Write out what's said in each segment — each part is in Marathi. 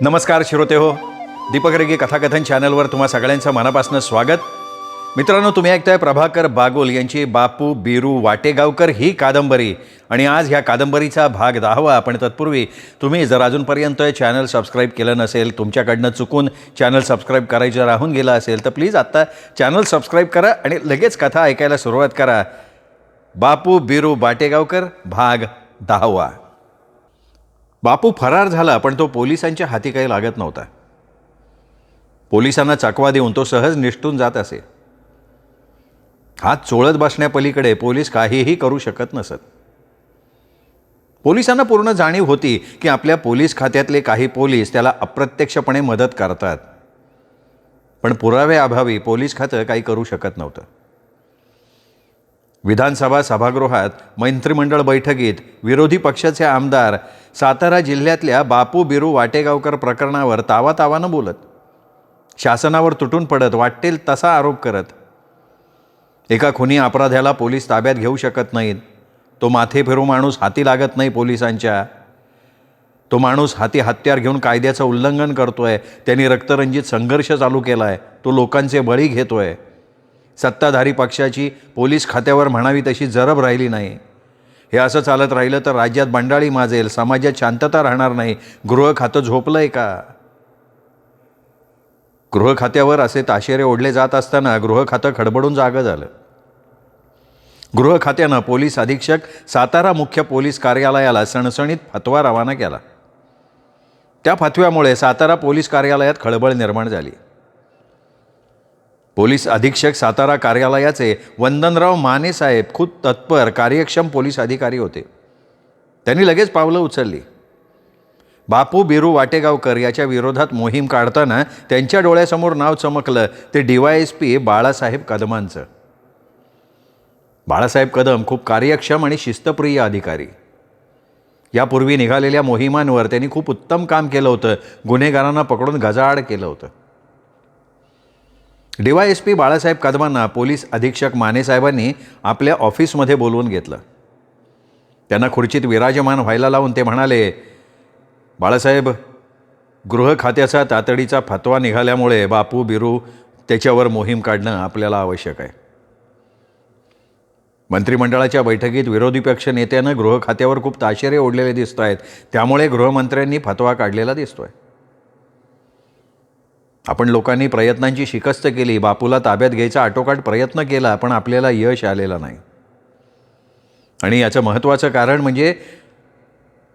नमस्कार श्रोते हो, दीपक रेगे कथाकथन चॅनलवर तुम्हा सगळ्यांचं मनापासून स्वागत. मित्रांनो, तुम्ही ऐकताय प्रभाकर बागुल यांची बापू बिरू वाटेगावकर ही कादंबरी, आणि आज ह्या कादंबरीचा भाग 10. पण तत्पूर्वी तुम्ही जर अजूनपर्यंत चॅनल सबस्क्राईब केलं नसेल, तुमच्याकडनं चुकून चॅनल सबस्क्राईब करायचं राहून गेलं असेल तर प्लीज आत्ता चॅनल सबस्क्राईब करा आणि लगेच कथा ऐकायला सुरुवात करा. बापू बिरू वाटेगावकर भाग 10. बापू फरार झाला, पण तो पोलिसांच्या हाती काही लागत नव्हता. पोलिसांना चकवा देऊन तो सहज निष्ठून जात असे. हात चोळत बसण्यापलीकडे पोलीस काहीही करू शकत नसत. पोलिसांना पूर्ण जाणीव होती की आपल्या पोलीस खात्यातले काही पोलीस त्याला अप्रत्यक्षपणे मदत करतात, पण पुराव्याअभावी पोलीस खातं काही करू शकत नव्हतं. विधानसभा सभागृहात मंत्रिमंडळ बैठकीत विरोधी पक्षाचे आमदार सातारा जिल्ह्यातल्या बापू बिरू वाटेगावकर प्रकरणावर तावातावानं बोलत, शासनावर तुटून पडत, वाटेल तसा आरोप करत. एका खुनी अपराध्याला पोलीस ताब्यात घेऊ शकत नाहीत. तो माथे फिरू माणूस हाती लागत नाही पोलिसांच्या. तो माणूस हाती हत्यार घेऊन कायद्याचं उल्लंघन करतोय. त्यांनी रक्तरंजित संघर्ष चालू केला आहे. तो लोकांचे बळी घेतोय. सत्ताधारी पक्षाची पोलीस खात्यावर म्हणावी तशी जरब राहिली नाही. हे असं चालत राहिलं तर राज्यात बंडाळी माजेल, समाजात शांतता राहणार नाही. गृह खातं झोपलंय का? गृह खात्यावर असे ताशेरे ओढले जात असताना गृह खातं खडबडून जागं झालं. गृह खात्यानं पोलीस अधीक्षक सातारा मुख्य पोलीस कार्यालयाला सणसणीत फतवा रवाना केला. त्या फतव्यामुळे सातारा पोलीस कार्यालयात खळबळ निर्माण झाली. पोलीस अधीक्षक सातारा कार्यालयाचे वंदनराव माने साहेब खूप तत्पर, कार्यक्षम पोलीस अधिकारी होते. त्यांनी लगेच पावलं उचलली. बापू बिरू वाटेगावकर याच्या विरोधात मोहीम काढताना त्यांच्या डोळ्यासमोर नाव चमकलं ते DYSP बाळासाहेब कदमांचं. बाळासाहेब कदम खूप कार्यक्षम आणि शिस्तप्रिय अधिकारी. यापूर्वी निघालेल्या मोहिमांवर त्यांनी खूप उत्तम काम केलं होतं. गुन्हेगारांना पकडून गजाआड केलं होतं. DYSP बाळासाहेब कदमांना पोलीस अधीक्षक मानेसाहेबांनी आपल्या ऑफिसमध्ये बोलवून घेतलं. त्यांना खुर्चीत विराजमान व्हायला लावून ते म्हणाले, बाळासाहेब, गृह खात्याचा तातडीचा फतवा निघाल्यामुळे बापू बिरू त्याच्यावर मोहीम काढणं आपल्याला आवश्यक आहे. मंत्रिमंडळाच्या बैठकीत विरोधी पक्ष नेत्यानं गृह खात्यावर खूप ताशेरे ओढलेले दिसत आहेत. त्यामुळे गृहमंत्र्यांनी फतवा काढलेला दिसतोय. आपण लोकांनी प्रयत्नांची शिकस्त केली, बापूला ताब्यात घ्यायचा आटोकाट प्रयत्न केला, पण आपल्याला यश आलेलं नाही. आणि याचं महत्त्वाचं कारण म्हणजे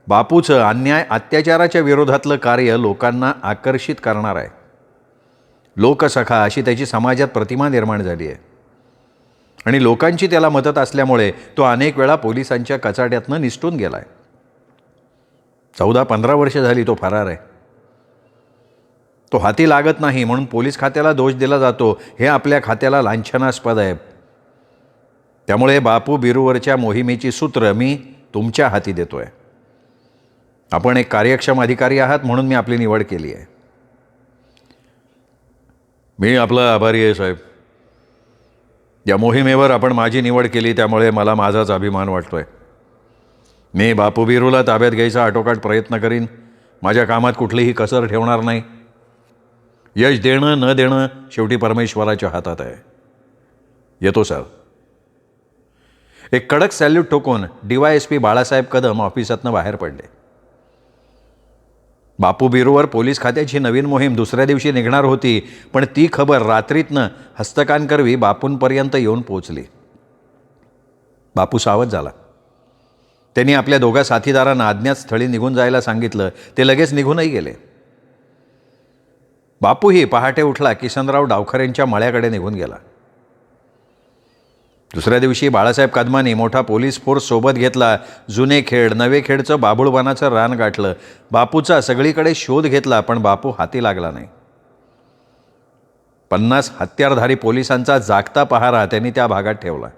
बापूचं अन्याय अत्याचाराच्या विरोधातलं कार्य लोकांना आकर्षित करणार आहे. लोकसखा अशी त्याची समाजात प्रतिमा निर्माण झाली आहे. आणि लोकांची त्याला मदत असल्यामुळे तो अनेक वेळा पोलिसांच्या कचाट्यातनं निसटून गेला आहे. 14-15 वर्ष झाली तो फरार आहे. तो हाती लागत नाही म्हणून पोलीस खात्याला दोष दिला जातो, हे आपल्या खात्याला लांछनास्पद आहे. त्यामुळे बापू बिरूवरच्या मोहिमेची सूत्र मी तुमच्या हाती देतोय. आपण एक कार्यक्षम अधिकारी आहात म्हणून मी आपली निवड केली आहे. मी आपला आभारी आहे साहेब. या मोहिमेवर आपण माझी निवड केली, त्यामुळे मला माझाच अभिमान वाटतोय. मी बापू बिरूला ताब्यात घ्यायचा आटोकाट प्रयत्न करीन. माझ्या कामात कुठलीही कसर ठेवणार नाही. यश देणं न देणं शेवटी परमेश्वराच्या हातात आहे. येतो सर. एक कडक सॅल्यूट ठोकून DYSP बाळासाहेब कदम ऑफिसातनं बाहेर पडले. बापू बिरूवर पोलीस खात्याची नवीन मोहीम दुसऱ्या दिवशी निघणार होती, पण ती खबर रात्रीतनं हस्तकांकरवी बापूंपर्यंत येऊन पोचली. बापू सावध झाला. त्यांनी आपल्या दोघा साथीदारांना अज्ञात स्थळी निघून जायला सांगितलं. ते लगेच निघूनही गेले. बापूही पहाटे उठला किसनराव डावखरेंच्या मळ्याकडे निघून गेला. दुसऱ्या दिवशी बाळासाहेब कदमांनी मोठा पोलीस फोर्स सोबत घेतला. जुने खेड नवे खेडचं बाभूळवानाचं रान गाठलं. बापूचा सगळीकडे शोध घेतला, पण बापू हाती लागला नाही. 50 हत्यारधारी पोलिसांचा जागता पहारा त्यांनी त्या भागात ठेवला.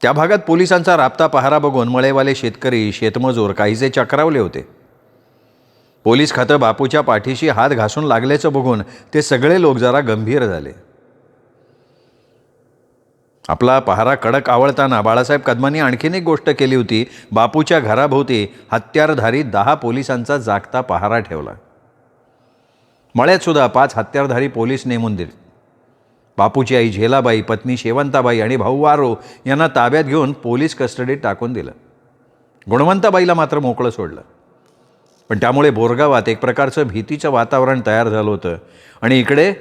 त्या भागात पोलिसांचा राबता पहारा बघून मळेवाले शेतकरी, शेतमजूर काहीसे चक्रावले होते. पोलीस खातं बापूच्या पाठीशी हात घासून लागल्याचं बघून ते सगळे लोक जरा गंभीर झाले. आपला पहारा कडक आवळताना बाळासाहेब कदमांनी आणखीन एक गोष्ट केली होती. बापूच्या घराभोवती हत्यारधारी 10 पोलिसांचा जागता पहारा ठेवला. मळ्यात सुद्धा 5 हत्यारधारी पोलीस नेमून दिले. बापूची आई झेलाबाई, पत्नी शेवंताबाई आणि भाऊ वारो यांना ताब्यात घेऊन पोलीस कस्टडीत टाकून दिलं. गुणवंताबाईला मात्र मोकळं सोडलं. पण त्यामुळे बोरगावात एक प्रकारचं भीतीचं वातावरण तयार झालं होतं. आणि इकडे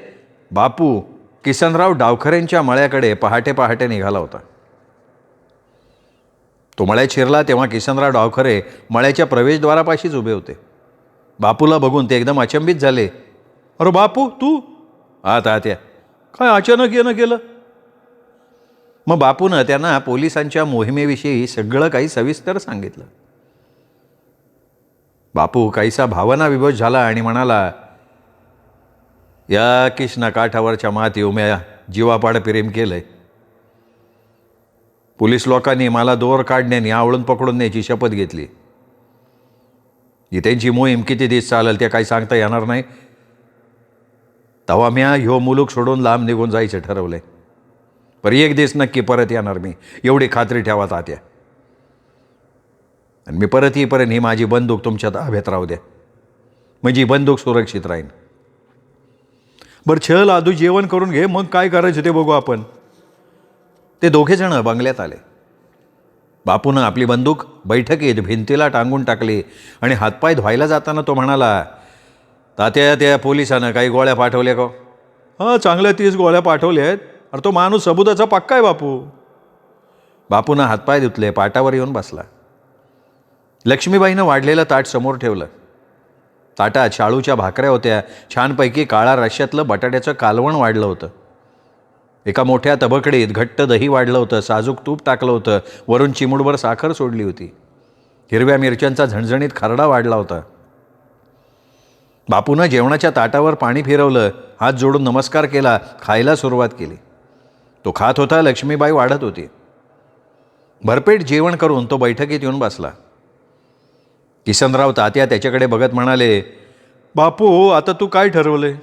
बापू किसनराव डावखरेंच्या मळ्याकडे पहाटे पहाटे निघाला होता. तो मळ्यात शिरला तेव्हा किसनराव डावखरे मळ्याच्या प्रवेशद्वारापाशीच उभे होते. बापूला बघून ते एकदम अचंबित झाले. अरे बापू, तू? आता काय अचानक येणं केलं? मग बापूनं त्यांना पोलिसांच्या मोहिमेविषयी सगळं काही सविस्तर सांगितलं. बापू काहीसा भावनाविभोर झाला आणि म्हणाला, या कृष्णा काठावरच्या माती उम्या जीवापाड प्रेम केलंय. पोलीस लोकांनी मला दोर काढण्याने आवळून पकडून न्यायची शपथ घेतली. ही त्यांची मोहीम किती दिवस चालेल ते काही सांगता येणार नाही. तेव्हा म्या ह्यो मुलूक सोडून लांब निघून जायचं ठरवलंय. पण एक दिवस नक्की परत येणार मी, एवढी खात्री ठेवा तात्या. आणि मी परत येईपर्यंत ही माझी बंदूक तुमच्या ताब्यात राहू द्या, म्हणजे बंदूक सुरक्षित राहीन. बरं चल आधू, जेवण करून घे, मग काय करायचं ते बघू आपण. ते दोघेजण बंगल्यात आले. बापूनं आपली बंदूक बैठकीत भिंतीला टांगून टाकली आणि हातपाय धुवायला जाताना तो म्हणाला, तात्या त्या पोलिसानं काही गोळ्या पाठवल्या का? हां, चांगल्या 30 गोळ्या पाठवल्या आहेत. अरे तो माणूस सबुताचा पक्का आहे बापू. बापूनं हातपाय धुतले, पाटावर येऊन बसला. लक्ष्मीबाईनं वाढलेलं ताट समोर ठेवलं. ताटात शाळूच्या भाकऱ्या होत्या. छानपैकी काळा रश्श्यातलं बटाट्याचं कालवण वाढलं होतं. एका मोठ्या तबकडीत घट्ट दही वाढलं होतं. साजूक तूप टाकलं होतं. वरून चिमूटभर साखर सोडली होती. हिरव्या मिरच्यांचा झणझणीत खरडा वाढला होता. बापूनं जेवणाच्या ताटावर पाणी फिरवलं, हात जोडून नमस्कार केला, खायला सुरुवात केली. तो खात होता, लक्ष्मीबाई वाढत होती. भरपेट जेवण करून तो बैठकीत येऊन बसला. किसनराव तात्या त्याच्याकडे बघत म्हणाले, बापू आता तू काय ठरवलंय?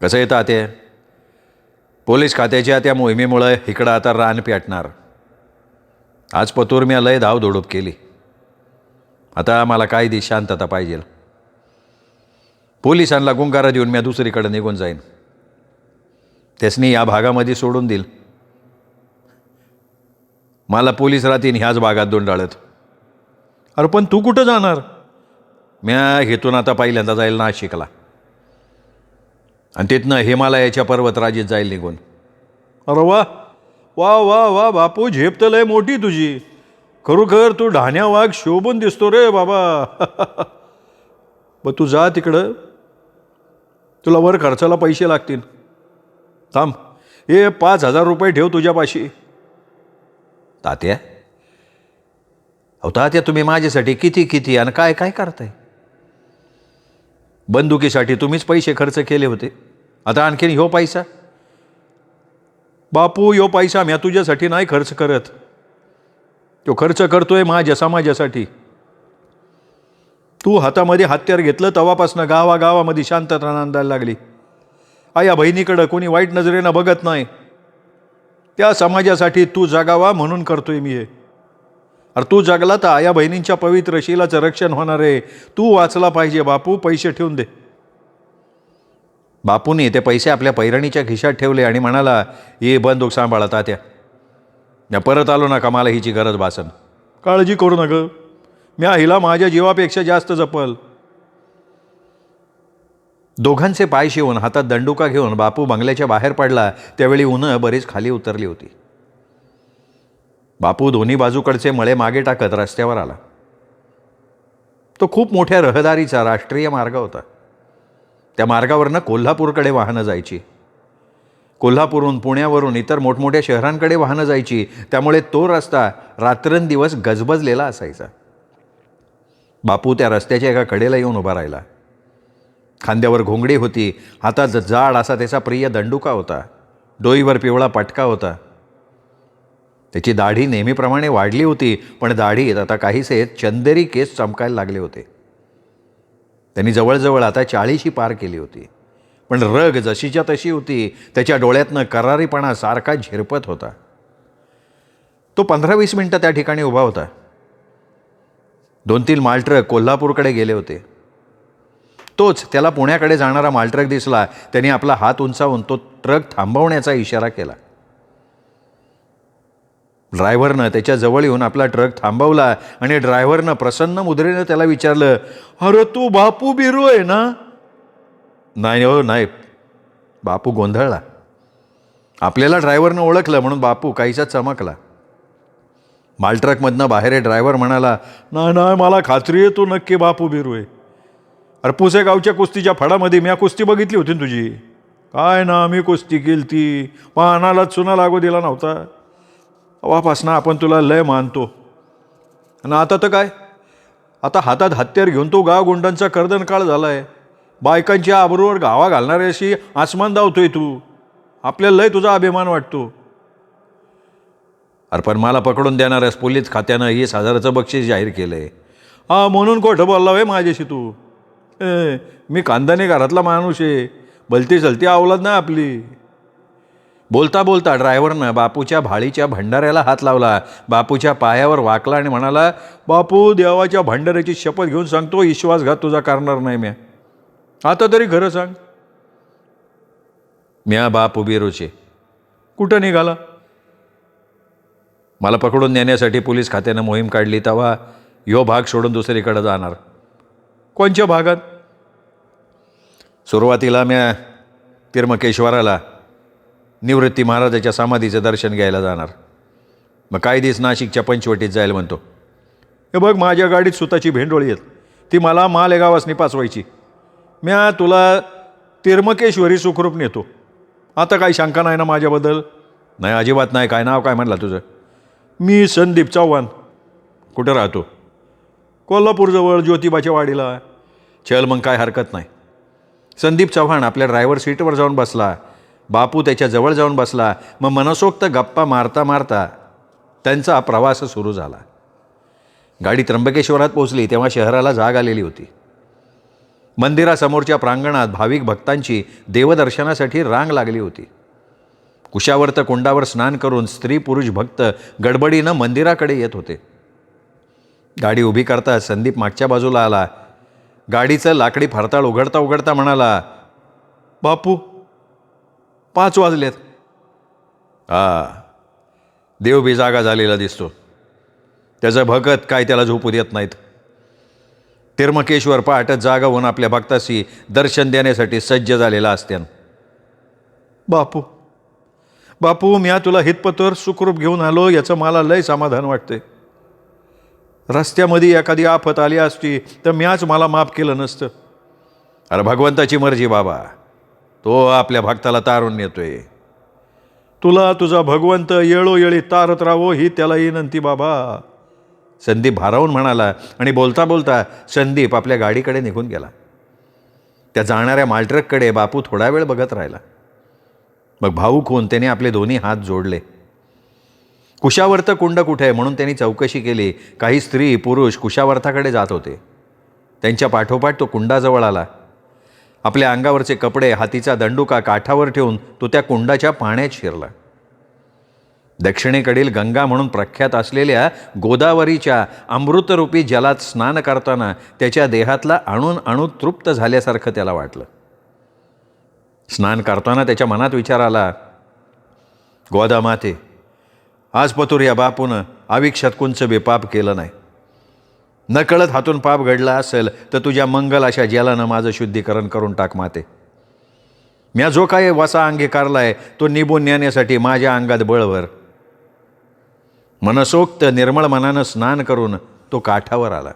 कसं आहे तात्या, पोलीस खात्याच्या त्या मोहिमेमुळे इकडं आता रान पेटणार. आज पतूर मी लय धावधोडूप केली. आता मला काय दी शांतता पाहिजे. पोलिसांना गुंगारा देऊन मी दुसरीकडे निघून जाईन. त्यासनी या भागामध्ये सोडून देईल. मला पोलीस राहतील ह्याच भागात दोंडाळत. अरे पण तू कुठं जाणार? म्या हेतून आता पहिल्यांदा जाईल नाशिकला आणि तिथनं हिमालयाच्या पर्वतराजीत जाईल निघून. अरे वा वा वा वा बापू, झेप तर लय मोठी तुझी. खरोखर तू ढाण्या वाघ शोभून दिसतो रे बाबा. ब तू जा तिकडं, तुला वर खर्चाला पैसे लागतील. थांब, हे 5,000 रुपये ठेव तुझ्यापाशी. तात्या, अहो तात्या, तुम्ही माझ्यासाठी किती किती आणि काय काय करताय? बंदुकीसाठी तुम्हीच पैसे खर्च केले होते, आता आणखीन ह्यो पैसा? बापू, ह्यो पैसा म्या तुझ्यासाठी नाही खर्च करत. तो खर्च करतोय माझ्या समाजासाठी. तू हातामध्ये हत्यार घेतलं तेव्हापासनं गावागावामध्ये शांतता नांदायला लागली. आया बहिणीकडं कोणी वाईट नजरेनं बघत नाही. त्या समाजासाठी तू जगावा म्हणून करतोय मी हे. अरे तू जगला तर आया बहिणींच्या पवित्र शीलाचं रक्षण होणार आहे. तू वाचला पाहिजे बापू, पैसे ठेवून दे. बापूने ते पैसे आपल्या पैरणीच्या खिशात ठेवले आणि म्हणाला, ये बंदूक सांभाळा तात्या, या परत आलो नका, मला हिची गरज भासन. काळजी करू नका, म्या हिला माझ्या जीवापेक्षा जास्त जपल. दोघांचे पाय शिवून हातात दंडुका घेऊन बापू बंगल्याच्या बाहेर पडला. त्यावेळी उन्हं बरीच खाली उतरली होती. बापू दोन्ही बाजूकडचे मळे मागे टाकत रस्त्यावर आला. तो खूप मोठ्या रहदारीचा राष्ट्रीय मार्ग होता. त्या मार्गावरनं कोल्हापूरकडे वाहनं जायची. कोल्हापूरहून, पुण्यावरून इतर मोठमोठ्या शहरांकडे वाहनं जायची. त्यामुळे तो रस्ता रात्रंदिवस गजबजलेला असायचा. बापू त्या रस्त्याच्या एका कडेला येऊन उभा राहिला. खांद्यावर घोंगडी होती. हातात जाड असा त्याचा प्रिय दंडुका होता. डोईवर पिवळा पटका होता. त्याची दाढी नेहमीप्रमाणे वाढली होती, पण दाढीत आता काहीसे चंदेरी केस चमकायला लागले होते. त्यांनी जवळजवळ आता 40शी पार केली होती. पण रग जशीच्या तशी होती. त्याच्या डोळ्यातनं करारीपणा सारखा झिरपत होता. तो 15-20 मिनटं त्या ठिकाणी उभा होता. 2-3 मालट्रक कोल्हापूरकडे गेले होते. तोच त्याला पुण्याकडे जाणारा मालट्रक दिसला. त्यांनी आपला हात उंचावून तो ट्रक थांबवण्याचा इशारा केला. ड्रायव्हरनं त्याच्या जवळ येऊन आपला ट्रक थांबवला आणि ड्रायव्हरनं प्रसन्न मुद्रेनं त्याला विचारलं, अरे तू बापू बिरू आहे ना? नाही हो, नाही. बापू गोंधळला. आपल्याला ड्रायव्हरनं ओळखलं म्हणून बापू काहीसा चमकला. मालट्रकमधनं बाहेर ड्रायव्हर म्हणाला, नाही नाही, मला खात्री आहे तू नक्की बापू बिरू आहे. अरे पुसेगावच्या कुस्तीच्या फडामध्ये मी कुस्ती बघितली होती ना तुझी. काय ना, मी कुस्ती केली ती, पानाला चुना लागू दिला नव्हता. तेव्हापासनं आपण तुला लय मानतो. आणि आता तर काय, आता हातात हत्यार घेऊन तो गाव गुंडांचा कर्दन काळ झाला आहे. बायकांच्या आबरूवर गावा घालणारी अशी आसमान धावतोय तू. आपल्याला लय तुझा अभिमान वाटतो. अरे पण मला पकडून देणाऱ्यास पोलीस खात्यानं 20,000चं बक्षीस जाहीर केलं आहे. म्हणून खोटं बोलला आहे माझ्याशी तू? मी खानदानी घरातला माणूस आहे, भलती चलती अवलाद नाही आपली. बोलता बोलता ड्रायव्हरनं बापूच्या भाळीच्या भंडाऱ्याला हात लावला. बापूच्या पायावर वाकला आणि म्हणाला, बापू देवाच्या भंडाऱ्याची शपथ घेऊन सांगतो, विश्वासघात तुझा करणार नाही म्या. आता तरी खरं सांग. म्या बापू बिरूचे. कुठं निघाला? मला पकडून नेण्यासाठी पोलीस खात्यानं मोहीम काढली, तेव्हा ह्यो भाग सोडून दुसरीकडे जाणार. कोणत्या भागात? सुरुवातीला म्या तिर्मकेश्वराला निवृत्ती महाराजाच्या समाधीचं दर्शन घ्यायला जाणार. मग काही दिवस नाशिकच्या पंचवटीत जायला म्हणतो. हे बघ, माझ्या गाडीत सुताची भेंडोळी आहेत, ती मला मालेगावासनी पाचवायची. म्या तुला तिर्मकेश्वरी सुखरूप नेतो. आता काही शंका नाही ना माझ्याबद्दल? नाही, अजिबात नाही. काय नाव काय म्हणला तुझं? मी संदीप चव्हाण. कुठं राहतो? कोल्हापूरजवळ ज्योतिबाच्या वाडीला. चल मग, काय हरकत नाही. संदीप चव्हाण आपल्या ड्रायव्हर सीटवर जाऊन बसला. बापू त्याच्या जवळ जाऊन बसला. मग मनसोक्त गप्पा मारता मारता त्यांचा प्रवास सुरू झाला. गाडी त्र्यंबकेश्वरात पोहोचली तेव्हा शहराला जाग आलेली होती. मंदिरासमोरच्या प्रांगणात भाविक भक्तांची देवदर्शनासाठी रांग लागली होती. कुशावर्त कुंडावर स्नान करून स्त्री पुरुष भक्त गडबडीनं मंदिराकडे येत होते. गाडी उभी करता संदीप मागच्या बाजूला आला. गाडीचं लाकडी फरताळ उघडता उघडता म्हणाला, बापू 5 वाजलेत. देव बी जागा झालेला दिसतो. त्याचं भगत काय त्याला झोपू देत नाहीत. तिर्मकेश्वर पहाटच जागा होऊन आपल्या भक्ताशी दर्शन देण्यासाठी सज्ज झालेला असत्यान. बापू बापू, म्या तुला हितपतर सुखरूप घेऊन आलो, याचं मला लय समाधान वाटते. रस्त्यामध्ये एखादी आफत आली असती तर म्याच मला माफ केलं नसतं. अरे भगवंताची मर्जी बाबा, तो आपल्या भक्ताला तारून नेतोय. तुला तुझा भगवंत येळोवेळी तारत राहावो ही त्याला विनंती बाबा. संदीप भारावून म्हणाला आणि बोलता बोलता संदीप आपल्या गाडीकडे निघून गेला. त्या जाणाऱ्या मालट्रककडे बापू थोडा वेळ बघत राहिला. मग भाऊक होऊन त्याने आपले दोन्ही हात जोडले. कुशावर्त कुंड कुठे आहे म्हणून त्यांनी चौकशी केली. काही स्त्री पुरुष कुशावर्ताकडे जात होते. त्यांच्या पाठोपाठ तो कुंडाजवळ आला. आपल्या अंगावरचे कपडे, हातीचा दंडुका काठावर ठेवून तो त्या कुंडाच्या पाण्यात शिरला. दक्षिणेकडील गंगा म्हणून प्रख्यात असलेल्या गोदावरीच्या अमृतरूपी जलात स्नान करताना त्याच्या देहातला अणू तृप्त झाल्यासारखं त्याला वाटलं. स्नान करताना त्याच्या मनात विचार आला, गोदा माते, आजपतूर या बापूनं आविक्षतकुंचं बे पाप केलं नाही. नकळत हातून पाप घडला असेल तर तुझ्या मंगल अशा जलानं माझं शुद्धीकरण करून टाक माते. म्या जो काय वसा अंगीकारलाय तो निभून नेण्यासाठी माझ्या अंगात बळभर. मनसोक्त निर्मळ मनानं स्नान करून तो काठावर आला.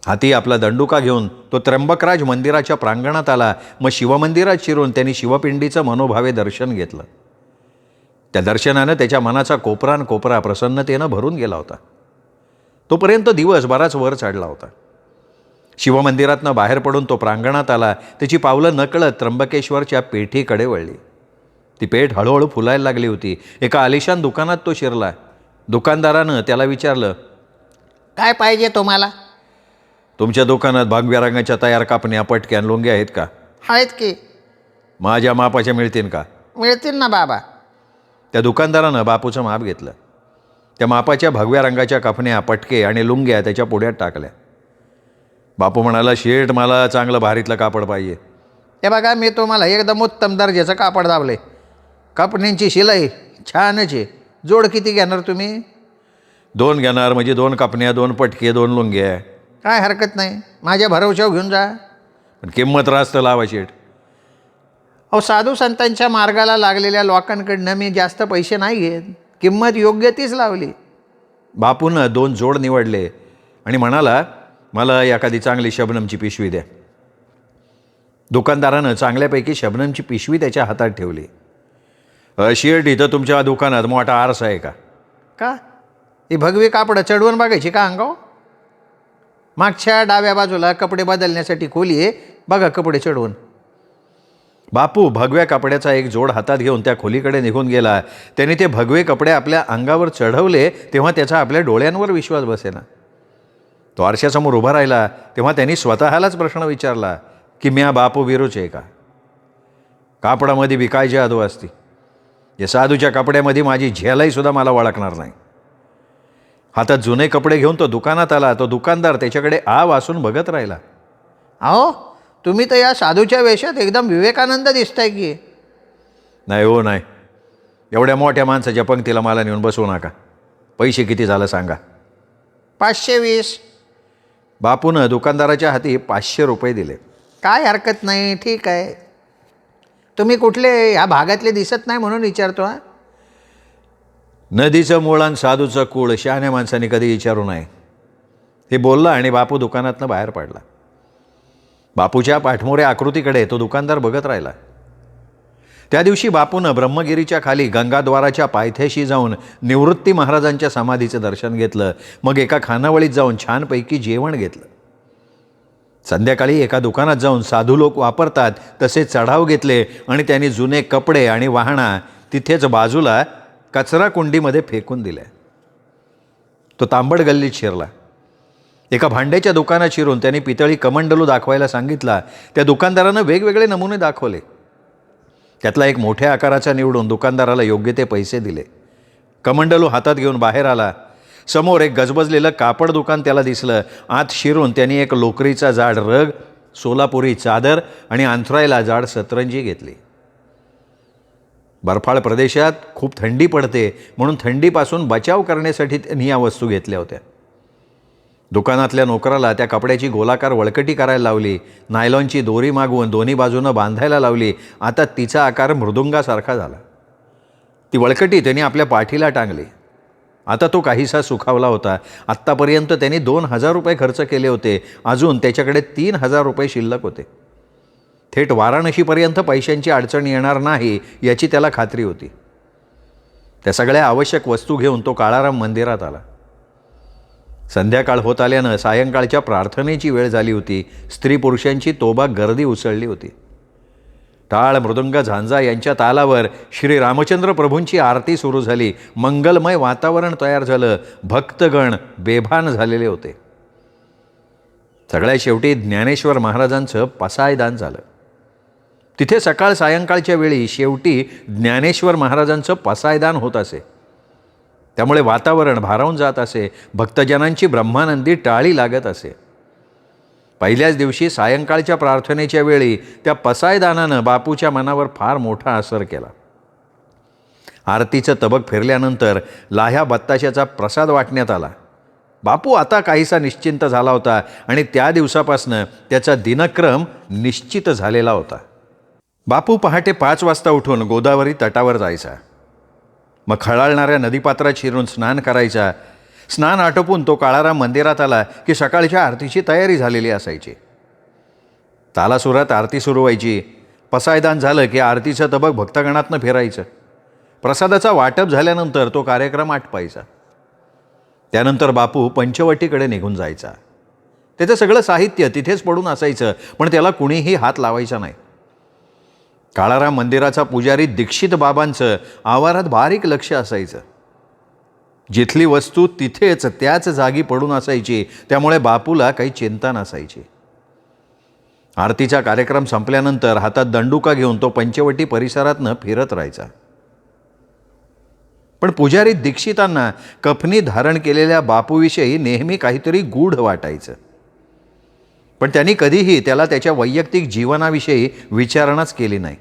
हाती आपला दंडुका घेऊन तो त्र्यंबकराज मंदिराच्या प्रांगणात आला. मग शिवमंदिरात शिरून त्यांनी शिवपिंडीचं मनोभावे दर्शन घेतलं. त्या दर्शनानं त्याच्या मनाचा कोपरान कोपरा प्रसन्नतेनं भरून गेला होता. तोपर्यंत दिवस बराच वर चढला होता. शिवमंदिरातनं बाहेर पडून तो प्रांगणात आला. त्याची पावलं नकळत त्र्यंबकेश्वरच्या पेठीकडे वळली. ती पेठ हळूहळू फुलायला लागली होती. एका आलिशान दुकानात तो शिरला. दुकानदारानं त्याला विचारलं, काय पाहिजे तुम्हाला? तुमच्या दुकानात भागव्या रंगाच्या तयार कापण्या, पटक्यान, लोंग्या आहेत का? आहेत की. माझ्या मापाच्या मिळतील का? मिळतील ना बाबा. त्या दुकानदारानं बापूचं माप घेतलं. त्या मापाच्या भगव्या रंगाच्या कफन्या, पटके आणि लुंग्या त्याच्या पुढ्यात टाकल्या. बापू म्हणाला, शेठ मला चांगलं भारीतलं कापड पाहिजे. हे बघा, मी तुम्हाला एकदम उत्तम दर्जाचं कापड दावले. कपड्यांची शिलाई छानच आहे. जोड किती घेणार तुम्ही? 2 घेणार म्हणजे 2 कपन्या, 2 पटके, 2 लुंग्या. काय हरकत नाही, माझ्या भरवशावर घेऊन जा. पण किंमत रास्त लावा शेठ. अहो, साधू संतांच्या मार्गाला लागलेल्या लोकांकडनं मी जास्त पैसे नाही घेत. किंमत योग्य तीच लावली. बापूनं 2 जोड निवडले आणि म्हणाला, मला एखादी चांगली शबनमची पिशवी द्या. दुकानदारानं चांगल्यापैकी शबनमची पिशवी त्याच्या हातात ठेवली. शेठ, इथं तुमच्या दुकानात मोठा आरसा आहे का? का? ही भगवी कापडं चढवून बघायची का अंगावर? मागच्या डाव्या बाजूला कपडे बदलण्यासाठी खोली आहे, बघा कपडे चढवून. बापू भगव्या कपड्याचा एक जोड हातात घेऊन त्या खोलीकडे निघून गेला. त्याने ते भगवे कपडे आपल्या अंगावर चढवले तेव्हा त्याचा आपल्या डोळ्यांवर विश्वास बसेना. तो आरशासमोर उभा राहिला तेव्हा त्यांनी स्वतःलाच प्रश्न विचारला की म्या बापू बिरूच आहे का? कापडामध्ये बी काय जादू असती. या साधूच्या कपड्यामध्ये माझी झेलाईसुद्धा मला ओळखणार नाही. हातात जुने कपडे घेऊन तो दुकानात आला. तो दुकानदार त्याच्याकडे आ वासून बघत राहिला. अहो, तुम्ही तर या साधूच्या वेशात एकदम विवेकानंद दिसताय की. नाही हो नाही, एवढ्या मोठ्या माणसाच्या पंक्तीला मला नेऊन बसवू नका. पैसे किती झालं सांगा? 520. बापूनं दुकानदाराच्या हाती 500 रुपये दिले. काय हरकत नाही, ठीक आहे. तुम्ही कुठले ह्या भागातले दिसत नाही म्हणून विचारतो. हा, नदीचं मूळ आणि साधूचं कूळ शहाण्या माणसाने कधी विचारू नये. हे बोलला आणि बापू दुकानातनं बाहेर पडला. बापूच्या पाठमोऱ्या आकृतीकडे तो दुकानदार बघत राहिला. त्या दिवशी बापूनं ब्रह्मगिरीच्या खाली गंगाद्वाराच्या पायथ्याशी जाऊन निवृत्ती महाराजांच्या समाधीचं दर्शन घेतलं. मग एका खानावळीत जाऊन छानपैकी जेवण घेतलं. संध्याकाळी एका दुकानात जाऊन साधू लोक वापरतात तसे चढाव घेतले आणि त्यांनी जुने कपडे आणि वाहना तिथेच बाजूला कचरा कुंडीमध्ये फेकून दिल्या. तो तांबड गल्लीत शिरला. एका भांड्याच्या दुकानात शिरून त्यांनी पितळी कमंडलू दाखवायला सांगितला. त्या दुकानदारानं वेगवेगळे नमुने दाखवले. त्यातला एक मोठ्या आकाराचा निवडून दुकानदाराला योग्य ते पैसे दिले. कमंडलू हातात घेऊन बाहेर आला. समोर एक गजबजलेलं कापड दुकान त्याला दिसलं. आत शिरून त्यांनी एक लोकरीचा जाड रग, सोलापुरी चादर आणि अंथरायला जाड सतरंजी घेतली. बर्फाळ प्रदेशात खूप थंडी पडते म्हणून थंडीपासून बचाव करण्यासाठी त्यांनी या वस्तू घेतल्या होत्या. दुकानातल्या नोकराला त्या कपड्याची गोलाकार वळकटी करायला लावली. नायलॉनची दोरी मागवून दोन्ही बाजूनं बांधायला लावली. आता तिचा आकार मृदुंगासारखा झाला. ती वळकटी त्यांनी आपल्या पाठीला टांगली. आता तो काहीसा सुखावला होता. आत्तापर्यंत त्यांनी 2,000 रुपये खर्च केले होते. अजून त्याच्याकडे 3,000 रुपये शिल्लक होते. थेट वाराणसीपर्यंत पैशांची अडचण येणार नाही याची त्याला खात्री होती. त्या सगळ्या आवश्यक वस्तू घेऊन तो काळाराम मंदिरात आला. संध्याकाळ होत आल्यानं सायंकाळच्या प्रार्थनेची वेळ झाली होती. स्त्री पुरुषांची तोबा गर्दी उसळली होती. टाळ, मृदुंग, झांजा यांच्या तालावर श्री रामचंद्र प्रभूंची आरती सुरू झाली. मंगलमय वातावरण तयार झालं. भक्तगण बेभान झालेले होते. सगळ्या शेवटी ज्ञानेश्वर महाराजांचं पसायदान झालं. तिथे सकाळ सायंकाळच्या वेळी शेवटी ज्ञानेश्वर महाराजांचं पसायदान होत असे. त्यामुळे वातावरण भारावून जात असे. भक्तजनांची ब्रह्मानंदी टाळी लागत असे. पहिल्याच दिवशी सायंकाळच्या प्रार्थनेच्या वेळी त्या पसायदानानं बापूच्या मनावर फार मोठा असर केला. आरतीचं तबक फिरल्यानंतर लाह्या बत्ताशाचा प्रसाद वाटण्यात आला. बापू आता काहीसा निश्चिंत झाला होता आणि त्या दिवसापासनं त्याचा दिनक्रम निश्चित झालेला होता. बापू पहाटे 5 वाजता उठून गोदावरी तटावर जायचा. मग खळाळणाऱ्या नदीपात्रात शिरून स्नान करायचा. स्नान आटोपून तो काळाराम मंदिरात आला की सकाळच्या आरतीची तयारी झालेली असायची. तालासुरात आरती सुरू व्हायची. पसायदान झालं की आरतीचं तबक भक्तगणातनं फिरायचं. प्रसादाचा वाटप झाल्यानंतर तो कार्यक्रम आटपायचा. त्यानंतर बापू पंचवटीकडे निघून जायचा. त्याचं सगळं साहित्य तिथेच पडून असायचं, पण त्याला कुणीही हात लावायचा नाही. काळाराम मंदिराचा पुजारी दीक्षित बाबांचं आवारात बारीक लक्ष असायचं. जिथली वस्तू तिथेच त्याच जागी पडून असायची, त्यामुळे बापूला काही चिंता नसायची. आरतीचा कार्यक्रम संपल्यानंतर हातात दंडुका घेऊन तो पंचवटी परिसरातनं फिरत राहायचा. पण पुजारी दीक्षितांना कफनी धारण केलेल्या बापूविषयी नेहमी काहीतरी गूढ वाटायचं. पण त्यांनी कधीही त्याला त्याच्या वैयक्तिक जीवनाविषयी विचारणाच केली नाही.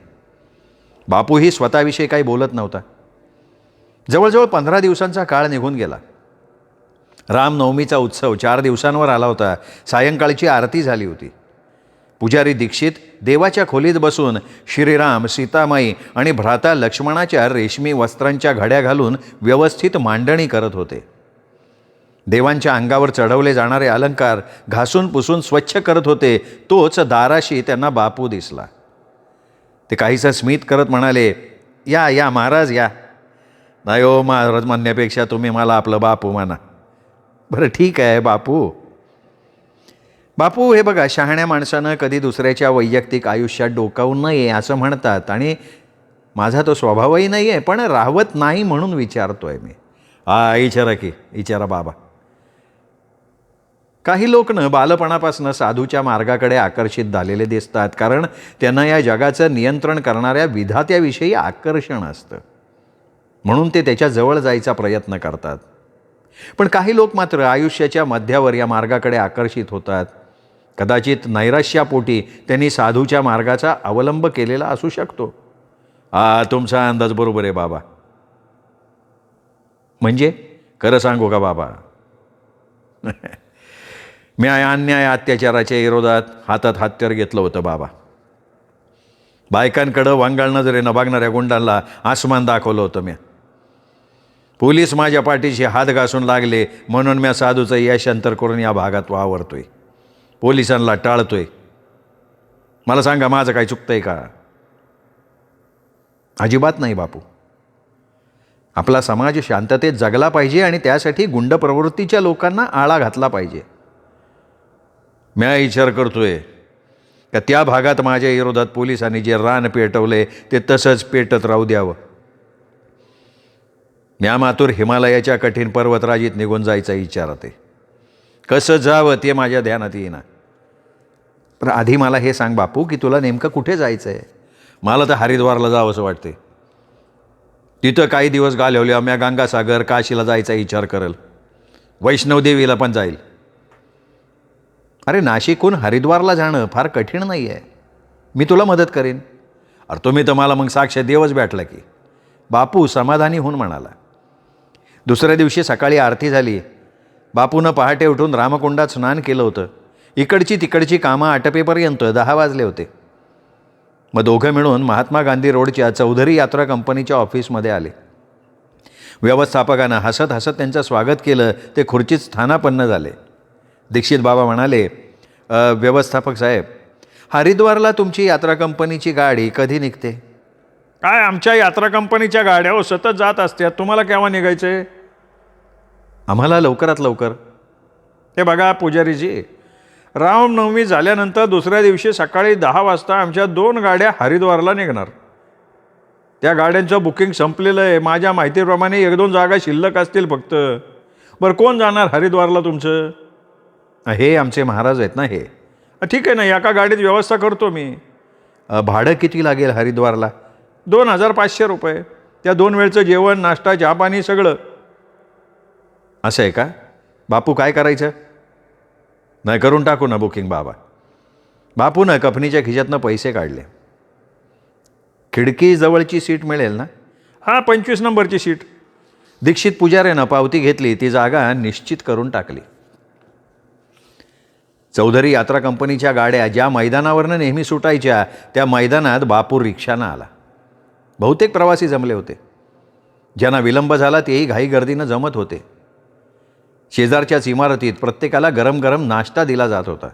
बापूही स्वतःविषयी काही बोलत नव्हता. जवळजवळ 15 दिवसांचा काळ निघून गेला. रामनवमीचा उत्सव 4 दिवसांवर आला होता. सायंकाळची आरती झाली होती. पुजारी दीक्षित देवाच्या खोलीत बसून श्रीराम, सीतामाई आणि भ्राता लक्ष्मणाच्या रेशमी वस्त्रांच्या घड्या घालून व्यवस्थित मांडणी करत होते. देवांच्या अंगावर चढवले जाणारे अलंकार घासून पुसून स्वच्छ करत होते. तोच दाराशी त्यांना बापू दिसला. ते काहीसं स्मित करत म्हणाले, या या महाराज या. नाही हो महाराज म्हणण्यापेक्षा तुम्ही मला आपलं बापू म्हणा. बरं ठीक आहे बापू. बापू हे बघा, शहाण्या माणसानं कधी दुसऱ्याच्या वैयक्तिक आयुष्यात डोकावून नये असं म्हणतात आणि माझा तो स्वभावही नाही आहे, पण राहवत नाही म्हणून विचारतोय मी. विचारा की, विचारा बाबा. काही लोक बालपणापासून साधूच्या मार्गाकडे आकर्षित झालेले दिसतात, कारण त्यांना या जगाचं नियंत्रण करणाऱ्या विधात्याविषयी आकर्षण असतं, म्हणून ते त्याच्या जवळ जायचा प्रयत्न करतात. पण काही लोक मात्र आयुष्याच्या मध्यावर या मार्गाकडे आकर्षित होतात. कदाचित नैराश्यापोटी त्यांनी साधूच्या मार्गाचा अवलंब केलेला असू शकतो. तुमचा अंदाज बरोबर आहे बाबा. म्हणजे खरं सांगू का बाबा, मी अन्याय अत्याचाराच्या विरोधात हातात हत्यार घेतलं होतं बाबा. बायकांकडं वांगाळ नजरेनं बघणाऱ्या गुंडांना आसमान दाखवलं होतं मी. पोलीस माझ्या पाठीशी हात घासून लागले म्हणून मी साधूचं यशांतर करून या भागात वावरतोय, पोलिसांना टाळतोय. मला सांगा, माझं काय चुकतंय का? अजिबात नाही बापू. आपला समाज शांततेत जगला पाहिजे आणि त्यासाठी गुंड प्रवृत्तीच्या लोकांना आळा घातला पाहिजे. मी विचार करतोय का त्या भागात माझ्या विरोधात पोलिसांनी जे रान पेटवले ते तसंच पेटत राहू द्यावं. म्या मातूर हिमालयाच्या कठीण पर्वतराजीत निघून जायचा विचार आहे. कसं जावं ते माझ्या ध्यानात येईना. पण आधी मला हे सांग बापू की तुला नेमकं कुठे जायचं आहे? मला तर हरिद्वारला जावं असं वाटते. तिथं काही दिवस घालवले. म्या गंगासागर, काशीला जायचा विचार करेल. वैष्णवदेवीला पण जाईल. अरे नाशिकहून हरिद्वारला जाणं फार कठीण नाही आहे. मी तुला मदत करेन. अरे तुम्ही तर मला मग साक्षात देवच भेटला की. बापू समाधानी होऊन म्हणाला. दुसऱ्या दिवशी सकाळी आरती झाली. बापूनं पहाटे उठून रामकुंडात स्नान केलं होतं. इकडची तिकडची कामं आटपेपर्यंत 10 वाजले होते. मग दोघं मिळून महात्मा गांधी रोडच्या चौधरी यात्रा कंपनीच्या ऑफिसमध्ये आले. व्यवस्थापकानं हसत हसत त्यांचं स्वागत केलं. ते खुर्चीत स्थानापन्न झाले. दीक्षित बाबा म्हणाले, व्यवस्थापक साहेब, हरिद्वारला तुमची यात्रा कंपनीची गाडी कधी निघते? काय आमच्या यात्रा कंपनीच्या गाड्या सतत जात असतात. तुम्हाला केव्हा निघायचं आहे? आम्हाला लवकरात लवकर. हे बघा पुजारीजी, रामनवमी झाल्यानंतर दुसऱ्या दिवशी सकाळी 10 वाजता आमच्या 2 गाड्या हरिद्वारला निघणार. त्या गाड्यांचं बुकिंग संपलेलं आहे. माझ्या माहितीप्रमाणे 1-2 जागा शिल्लक असतील फक्त. बरं, कोण जाणार हरिद्वारला तुमचं? हे आमचे महाराज आहेत ना. हे ठीक आहे ना, एका गाडीत व्यवस्था करतो मी. भाडं किती लागेल हरिद्वारला? 2500 रुपये. त्या 2 वेळचं जेवण, नाश्ता, चहापाणी सगळं. असं आहे का? बापू काय करायचं? नाही, करून टाकू ना बुकिंग बाबा. बापूनं कफनीच्या खिशातनं पैसे काढले. खिडकी जवळची सीट मिळेल ना? 25 नंबरची सीट. दीक्षित पुजाऱ्यानं पावती घेतली. ती जागा निश्चित करून टाकली. चौधरी यात्रा कंपनीच्या गाड्या ज्या मैदानावरनं नेहमी सुटायच्या त्या मैदानात बापू रिक्षानं आला. बहुतेक प्रवासी जमले होते. ज्यांना विलंब झाला तेही घाई गर्दीनं जमत होते. शेजारच्याच इमारतीत प्रत्येकाला गरम गरम नाश्ता दिला जात होता.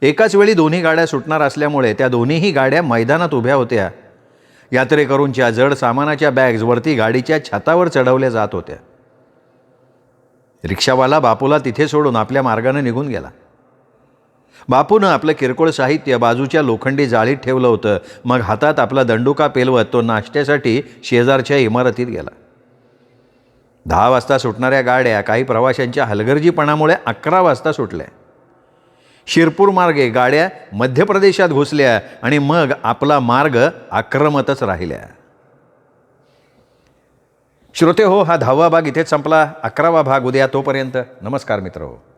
एकाच वेळी दोन्ही गाड्या सुटणार असल्यामुळे त्या दोन्हीही गाड्या मैदानात उभ्या होत्या. यात्रेकरूंच्या जड सामानाच्या बॅग्स वरती गाडीच्या छतावर चढवल्या जात होत्या. रिक्षावाला बापूला तिथे सोडून आपल्या मार्गाने निघून गेला. बापूनं आपलं किरकोळ साहित्य बाजूच्या लोखंडी जाळीत ठेवलं होतं. मग हातात आपला दंडुका पेलवत तो नाश्त्यासाठी शेजारच्या इमारतीत गेला. 10 वाजता सुटणाऱ्या गाड्या काही प्रवाशांच्या हलगर्जीपणामुळे 11 वाजता सुटल्या. शिरपूर मार्गे गाड्या मध्य प्रदेशात घुसल्या आणि मग आपला मार्ग आक्रमतच राहिल्या. श्रोते हो, हा 10वा भाग इथेच संपला. 11वा भाग उद्या. तोपर्यंत नमस्कार मित्र हो.